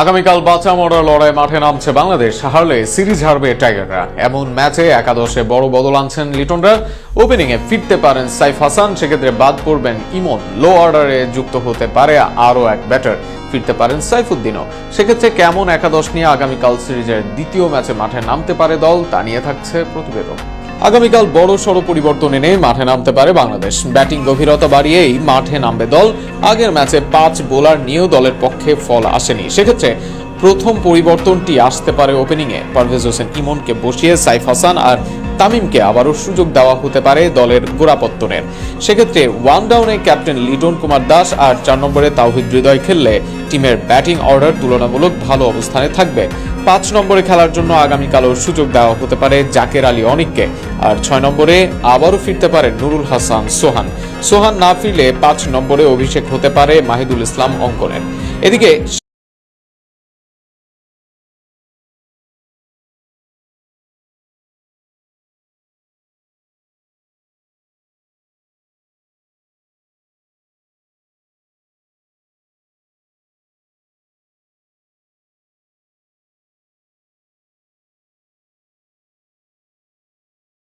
আগামীকাল বাঁচা মরার লড়াই মাঠে নামছে বাংলাদেশ। হারলে সিরিজ হারবে টাইগাররা। এমন ম্যাচে একাদশে বড় বদল আনছেন লিটনরা। ওপেনিং এ ফিরতে পারেন সাইফ হাসান, সেক্ষেত্রে বাদ পড়বেন ইমন। লো অর্ডারে যুক্ত হতে পারে আরও এক ব্যাটার, ফিরতে পারেন সাইফুদ্দিনও। সেক্ষেত্রে কেমন একাদশ নিয়ে আগামীকাল সিরিজের দ্বিতীয় ম্যাচে মাঠে নামতে পারে দল, তা নিয়ে থাকছে প্রতিবেদন। আগামীকাল বড় সড় পরিবর্তন এনে মাঠে নামতে পারে বাংলাদেশ। ব্যাটিং গভীরতা বাড়িয়েই মাঠে নামবে দল। আগের ম্যাচে 5 বোলার নিয়েও দলের পক্ষে ফল আসেনি। সেক্ষেত্রে প্রথম পরিবর্তনটি আসতে পারে ওপেনিংয়ে। পারভেজ হোসেন ইমনকে বসিয়ে সাইফ হাসান আর তামিমকে আবারও সুযোগ দেওয়া হতে পারে দলের গোড়াপত্তনের। সেক্ষেত্রে ওয়ান ডাউনে ক্যাপ্টেন লিটন কুমার দাস আর 4 নম্বরে তাওহিদ হৃদয় খেললে টিমের ব্যাটিং অর্ডার তুলনামূলক ভালো অবস্থানে থাকবে। 5 নম্বরে খেলার জন্য আগামীকালও সুযোগ দেওয়া হতে পারে জাকের আলী অনিককে। আর 6 নম্বরে আবারও ফিরতে পারে নুরুল হাসান সোহান না ফিরলে 5 নম্বরে অভিষেক হতে পারে মাহিদুল ইসলাম অঙ্কনের। এদিকে